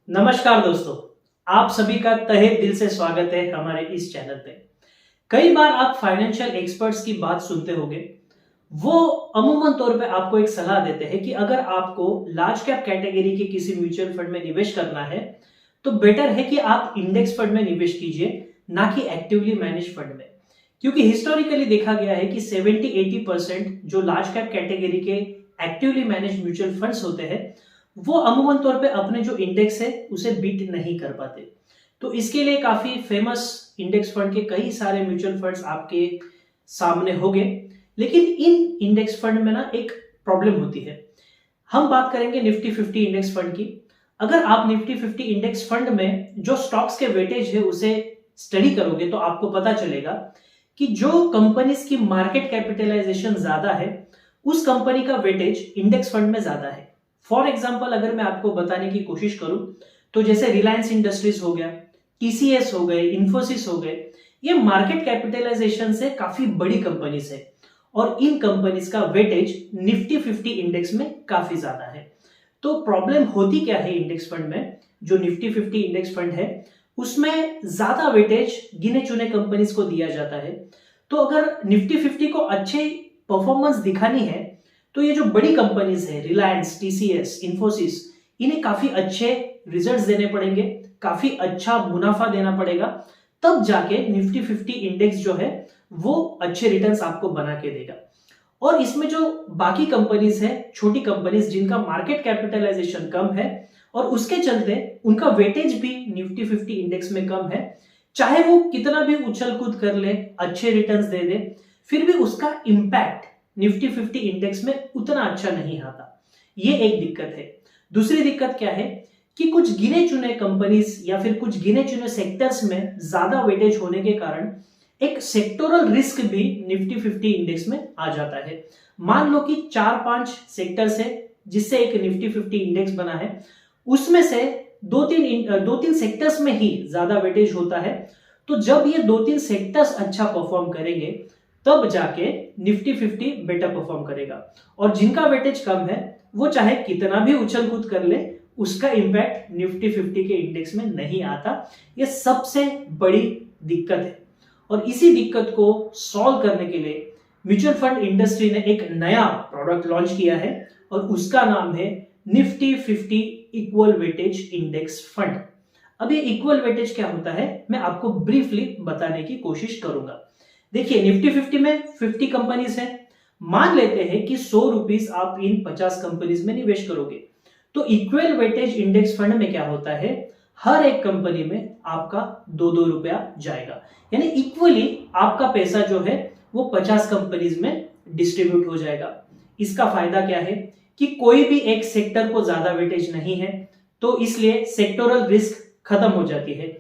नमस्कार दोस्तों, आप सभी का तहे दिल से स्वागत है हमारे इस चैनल पे। कई बार आप फाइनेंशियल एक्सपर्ट्स की बात सुनते होंगे। वो अमूमन तौर पे आपको एक सलाह देते हैं कि अगर आपको लार्ज कैप कैटेगरी के किसी म्यूचुअल फंड में निवेश करना है तो बेटर है कि आप इंडेक्स फंड में निवेश कीजिए, ना कि एक्टिवली मैनेज फंड में। क्योंकि हिस्टोरिकली देखा गया है कि 70-80% जो लार्ज कैप कैटेगरी के एक्टिवली मैनेज म्यूचुअल फंड्स होते हैं वो अमूमन तौर पे अपने जो इंडेक्स है उसे बीट नहीं कर पाते। तो इसके लिए काफी फेमस इंडेक्स फंड के कई सारे म्यूचुअल फंड्स आपके सामने होंगे, लेकिन इन इंडेक्स फंड में ना एक प्रॉब्लम होती है। हम बात करेंगे निफ्टी 50 इंडेक्स फंड की। अगर आप निफ्टी 50 इंडेक्स फंड में जो स्टॉक्स के वेटेज है उसे स्टडी करोगे तो आपको पता चलेगा कि जो कंपनीज की मार्केट कैपिटलाइजेशन ज्यादा है उस कंपनी का वेटेज इंडेक्स फंड में ज्यादा है। फॉर एग्जाम्पल अगर मैं आपको बताने की कोशिश करूं तो जैसे रिलायंस इंडस्ट्रीज हो गया, टीसीएस हो गए, इन्फोसिस हो गए, ये मार्केट कैपिटलाइजेशन से काफी बड़ी कंपनीज है और इन कंपनीज का वेटेज निफ्टी 50 इंडेक्स में काफी ज्यादा है। तो प्रॉब्लम होती क्या है इंडेक्स फंड में? जो निफ्टी 50 इंडेक्स फंड है उसमें ज्यादा वेटेज गिने चुने कंपनीज को दिया जाता है। तो अगर निफ्टी 50 को अच्छे परफॉर्मेंस दिखानी है तो ये जो बड़ी कंपनीज है, रिलायंस, टीसीएस, इन्फोसिस, इन्हें काफी अच्छे रिजल्ट्स देने पड़ेंगे, काफी अच्छा मुनाफा देना पड़ेगा, तब जाके निफ्टी 50 इंडेक्स जो है वो अच्छे रिटर्न्स आपको बना के देगा। और इसमें जो बाकी कंपनीज है, छोटी कंपनीज जिनका मार्केट कैपिटलाइजेशन कम है और उसके चलते उनका वेटेज भी निफ्टी 50 इंडेक्स में कम है, चाहे वो कितना भी उछल कूद कर ले, अच्छे रिटर्न्स दे दे, फिर भी उसका इंपैक्ट निफ्टी 50 इंडेक्स में उतना अच्छा नहीं आता। ये एक दिक्कत है। दूसरी दिक्कत क्या है कि कुछ गिने चुने कंपनीज या फिर कुछ गिने चुने सेक्टर्स में ज्यादा वेटेज होने के कारण एक सेक्टोरल रिस्क भी निफ्टी 50 इंडेक्स में आ जाता है। मान लो कि 4-5 सेक्टर्स है जिससे एक निफ्टी 50 इंडेक्स बना है, उसमें से दो तीन सेक्टर्स में ही ज्यादा वेटेज होता है। तो जब ये 2-3 सेक्टर्स अच्छा परफॉर्म करेंगे तब जाके निफ्टी 50 बेटर परफॉर्म करेगा, और जिनका वेटेज कम है वो चाहे कितना भी उछल कूद कर ले उसका इंपैक्ट निफ्टी 50 के इंडेक्स में नहीं आता। ये सबसे बड़ी दिक्कत है और इसी दिक्कत को सॉल्व करने के लिए म्यूचुअल फंड इंडस्ट्री ने एक नया प्रोडक्ट लॉन्च किया है और उसका नाम है Nifty 50 equal weightage index fund. अब ये इक्वल वेटेज क्या होता है मैं आपको ब्रीफली बताने की कोशिश करूंगा। देखिए, निफ्टी 50 में 50 कंपनीज हैं। मान लेते हैं कि 100 रुपीस आप इन 50 कंपनीज में निवेश करोगे, तो इक्वल वेटेज इंडेक्स फंड में क्या होता है, हर एक कंपनी में आपका 2-2 रुपया जाएगा, यानी इक्वली आपका पैसा जो है वो 50 कंपनीज में डिस्ट्रीब्यूट हो जाएगा। इसका फायदा क्या है कि कोई भी एक सेक्टर को ज्यादा वेटेज नहीं है, तो इसलिए सेक्टोरल रिस्क खत्म हो जाती है।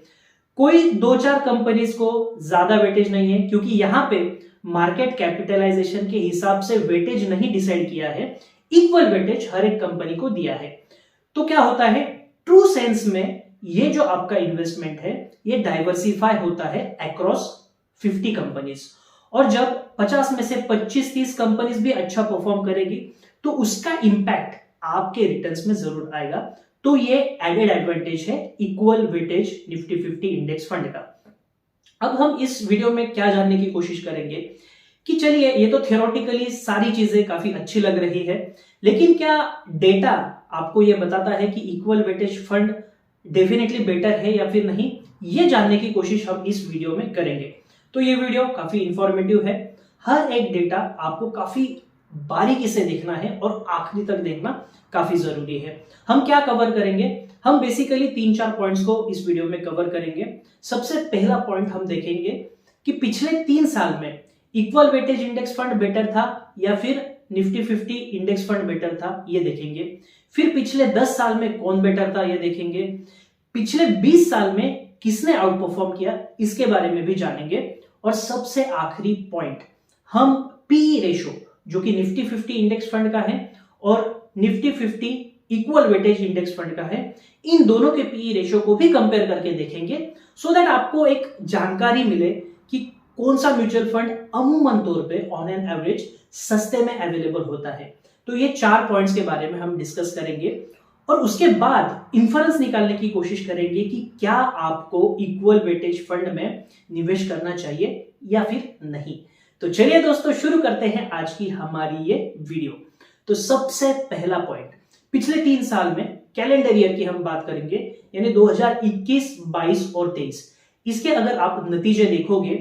कोई 2-4 कंपनीज को ज्यादा वेटेज नहीं है क्योंकि यहां पे मार्केट कैपिटलाइजेशन के हिसाब से वेटेज नहीं डिसाइड किया है, इक्वल वेटेज हर एक कंपनी को दिया है। तो क्या होता है, ट्रू सेंस में ये जो आपका इन्वेस्टमेंट है ये डाइवर्सिफाई होता है अक्रॉस 50 कंपनीज, और जब 50 में से 25-30 कंपनीज भी अच्छा परफॉर्म करेगी तो उसका इंपैक्ट आपके रिटर्न्स में जरूर आएगा। तो ये एडेड एडवांटेज है equal weightage Nifty 50 index fund का। अब हम इस वीडियो में क्या जानने की कोशिश करेंगे कि चलिए, ये तो थियोरेटिकली सारी चीजें काफी अच्छी लग रही है, लेकिन क्या डेटा आपको ये बताता है कि equal weightage fund definitely better है या फिर नहीं? ये जानने की कोशिश हम इस वीडियो में करेंगे। तो ये वीडियो काफी इंफॉर्मेटिव है। हर एक डेटा आपको काफी बारीकी से देखना है और आखिरी तक देखना काफी जरूरी है। हम क्या कवर करेंगे? हम बेसिकली 3-4 पॉइंट्स को इस वीडियो में कवर करेंगे। सबसे पहला पॉइंट हम देखेंगे कि पिछले 3 साल में equal weightage index fund better था या फिर निफ्टी 50 इंडेक्स फंड बेटर था, ये देखेंगे। फिर पिछले 10 साल में कौन बेटर था ये देखेंगे। पिछले 20 साल में किसने आउट परफॉर्म किया इसके बारे में भी जानेंगे। और सबसे आखिरी पॉइंट, हम पीई रेशो जो कि निफ्टी 50 इंडेक्स फंड का है और Nifty 50 equal weightage index fund का है, इन दोनों के पीई रेशो को भी कंपेयर करके देखेंगे, सो दैट आपको एक जानकारी मिले कि कौन सा म्यूचुअल फंड अमूमन तौर पे ऑन एन एवरेज सस्ते में अवेलेबल होता है। तो ये 4 पॉइंट्स के बारे में हम डिस्कस करेंगे और उसके बाद इन्फरेंस निकालने की कोशिश करेंगे कि क्या आपको इक्वल वेटेज फंड में निवेश करना चाहिए या फिर नहीं। तो चलिए दोस्तों, शुरू करते हैं आज की हमारी ये वीडियो। तो सबसे पहला पॉइंट, पिछले 3 साल में कैलेंडर ईयर की हम बात करेंगे, यानी 2021, 22 और 23। इसके अगर आप नतीजे देखोगे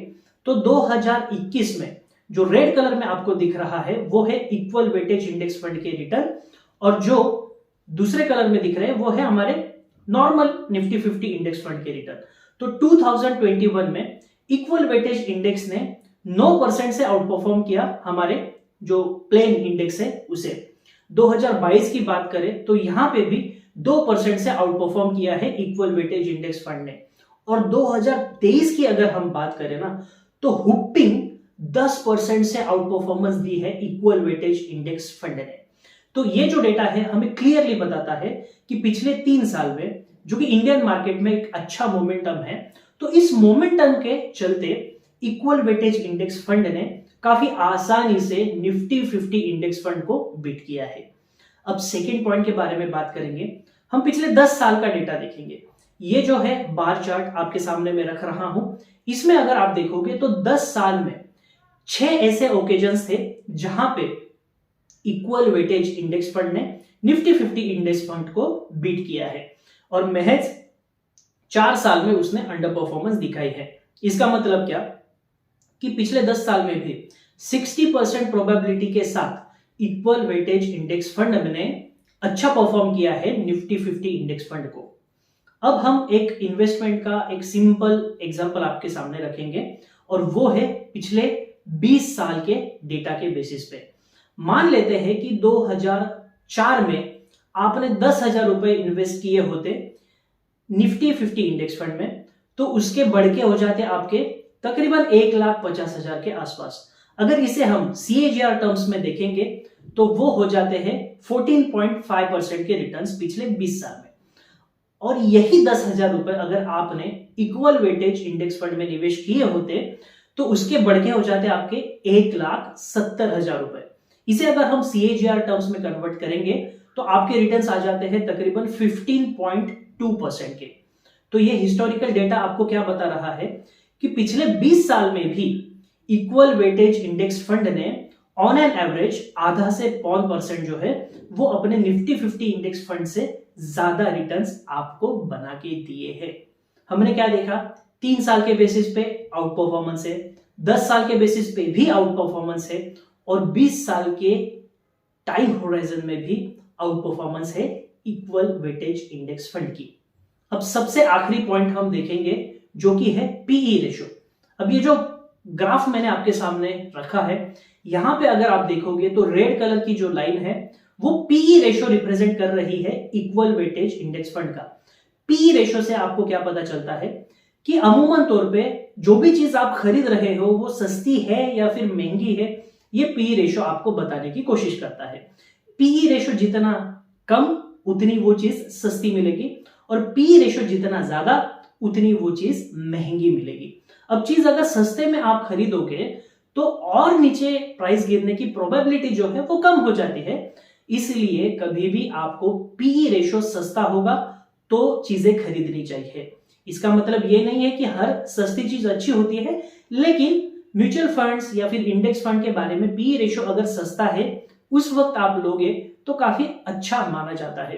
तो 2021 में जो रेड कलर में आपको दिख रहा है वो है इक्वल वेटेज इंडेक्स फंड के रिटर्न, और जो दूसरे कलर में दिख रहे हैं वो है हमारे नॉर्मल निफ्टी 50 इंडेक्स फंड के रिटर्न। तो 2021 में इक्वल वेटेज इंडेक्स ने 9% से आउट परफॉर्म किया हमारे जो प्लेन इंडेक्स है उसे। 2022 की बात करें तो यहां पे भी 2% से आउट परफॉर्म किया है इक्वल वेटेज इंडेक्स फंड ने। और 2023 की अगर हम बात करें ना, तो हुपिंग 10% से आउट परफॉर्मेंस दी है इक्वल वेटेज इंडेक्स फंड ने। तो ये जो डेटा है हमें क्लियरली बताता है कि पिछले 3 साल में, जो कि इंडियन मार्केट में एक अच्छा मोमेंटम है, तो इस मोमेंटम के चलते इक्वल वेटेज इंडेक्स फंड ने काफी आसानी से निफ्टी 50 इंडेक्स फंड को बीट किया है। अब सेकेंड पॉइंट के बारे में बात करेंगे। हम पिछले 10 साल का डेटा देखेंगे। ये जो है बार चार्ट आपके सामने में रख रहा हूं, इसमें अगर आप देखोगे तो 10 साल में 6 ऐसे ओकेजन्स थे जहां पे इक्वल वेटेज इंडेक्स फंड ने निफ्टी 50 इंडेक्स फंड को बीट किया है, और महज 4 साल में उसने अंडर परफॉर्मेंस दिखाई है। इसका मतलब क्या कि पिछले 10 साल में भी 60% प्रोबेबिलिटी के साथ इक्वल वेटेज इंडेक्स फंड ने अच्छा परफॉर्म किया है निफ्टी 50 इंडेक्स फंड को। अब हम एक इन्वेस्टमेंट का एक सिंपल एग्जांपल आपके सामने रखेंगे, और वो है पिछले 20 साल के डेटा के बेसिस पे। मान लेते हैं कि 2004 में आपने 10,000 रुपए इन्वेस्ट किए होते निफ्टी 50 इंडेक्स फंड में, तो उसके बढ़ के हो जाते आपके तकरीबन 1,50,000 के आसपास। अगर इसे हम CAGR टर्म्स में देखेंगे तो वो हो जाते हैं 14.5% के रिटर्न्स पिछले 20 साल में। और यही 10,000 रुपए अगर आपने इक्वल वेटेज इंडेक्स फंड में निवेश किए होते तो उसके बढ़ के हो जाते आपके 1,70,000 रुपए। इसे अगर हम CAGR टर्म्स में कन्वर्ट करेंगे तो आपके रिटर्न्स आ जाते हैं तकरीबन 15.2% के। तो ये हिस्टोरिकल डेटा आपको क्या बता रहा है कि पिछले 20 साल में भी इक्वल वेटेज इंडेक्स फंड ने ऑन एन एवरेज आधा से 5% जो है वो अपने निफ्टी 50 इंडेक्स फंड से ज्यादा रिटर्न्स आपको बना के दिए हैं। हमने क्या देखा, 3 साल के बेसिस पे आउट परफॉर्मेंस है, 10 साल के बेसिस पे भी आउट परफॉर्मेंस है, और 20 साल के टाइम होराइजन में भी आउट परफॉर्मेंस है इक्वल वेटेज इंडेक्स फंड की। अब सबसे आखिरी पॉइंट हम देखेंगे जो कि है पीई रेशो। अब ये जो ग्राफ मैंने आपके सामने रखा है, यहां पे अगर आप देखोगे तो रेड कलर की जो लाइन है वो पीई रेशो रिप्रेजेंट कर रही है इक्वल वेटेज इंडेक्स फंड का। पीई रेशो से आपको क्या पता चलता है कि अमूमन तौर पे जो भी चीज आप खरीद रहे हो वो सस्ती है या फिर महंगी है, ये पीई रेशो आपको बताने की कोशिश करता है। पीई रेशो जितना कम उतनी वो चीज सस्ती मिलेगी, और पीई रेशो जितना ज्यादा उतनी वो चीज महंगी मिलेगी। अब चीज अगर सस्ते में आप खरीदोगे तो और नीचे प्राइस गिरने की प्रोबेबिलिटी जो है वो कम हो जाती है। इसलिए कभी भी आपको पीई रेशो सस्ता होगा तो चीजें खरीदनी चाहिए। इसका मतलब ये नहीं है कि हर सस्ती चीज अच्छी होती है, लेकिन म्यूचुअल फंड्स या फिर इंडेक्स फंड के बारे में पीई रेशो अगर सस्ता है उस वक्त आप लोगे तो काफी अच्छा माना जाता है।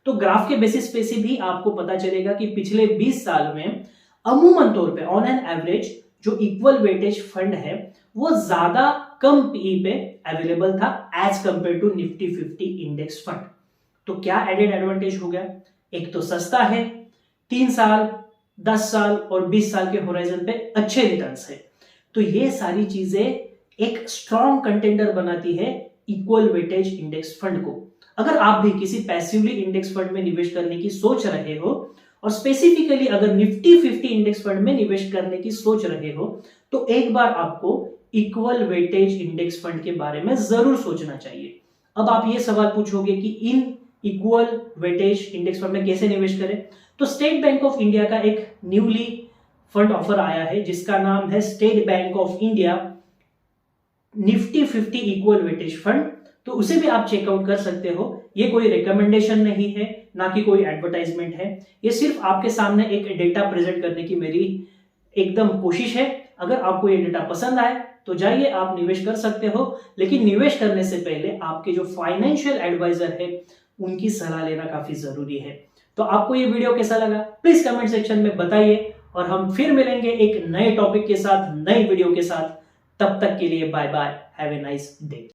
तो ग्राफ के बेसिस पे से भी आपको पता चलेगा कि पिछले 20 साल में अमूमन तौर पे ऑन एन एवरेज जो इक्वल वेटेज फंड है वो ज्यादा कम पीई पे अवेलेबल था as compare to Nifty 50 index fund. तो क्या एडेड एडवांटेज हो गया, एक तो सस्ता है, 3 साल, 10 साल और 20 साल के होराइजन पे अच्छे रिटर्न्स है। तो ये सारी चीजें एक स्ट्रॉन्ग कंटेंडर बनाती है इक्वल वेटेज इंडेक्स फंड को। अगर आप भी किसी पैसिवली इंडेक्स फंड में निवेश करने की सोच रहे हो, और स्पेसिफिकली अगर निफ्टी 50 इंडेक्स फंड में निवेश करने की सोच रहे हो, तो एक बार आपको इक्वल वेटेज इंडेक्स फंड के बारे में जरूर सोचना चाहिए। अब आप ये सवाल पूछोगे कि in equal weightage index fund में कैसे निवेश करें, तो स्टेट बैंक ऑफ इंडिया का एक न्यूली फंड ऑफर आया है जिसका नाम है state bank of India Nifty 50 equal weightage fund. तो उसे भी आप चेकआउट कर सकते हो। ये कोई रिकमेंडेशन नहीं है, ना कि कोई एडवर्टाइजमेंट है। ये सिर्फ आपके सामने एक डेटा प्रेजेंट करने की मेरी एकदम कोशिश है। अगर आपको ये डेटा पसंद आए तो जाइए आप निवेश कर सकते हो, लेकिन निवेश करने से पहले आपके जो फाइनेंशियल एडवाइजर है उनकी सलाह लेना काफी जरूरी है। तो आपको ये वीडियो कैसा लगा प्लीज कमेंट सेक्शन में बताइए, और हम फिर मिलेंगे एक नए टॉपिक के साथ, नई वीडियो के साथ। तब तक के लिए bye bye, have a nice day.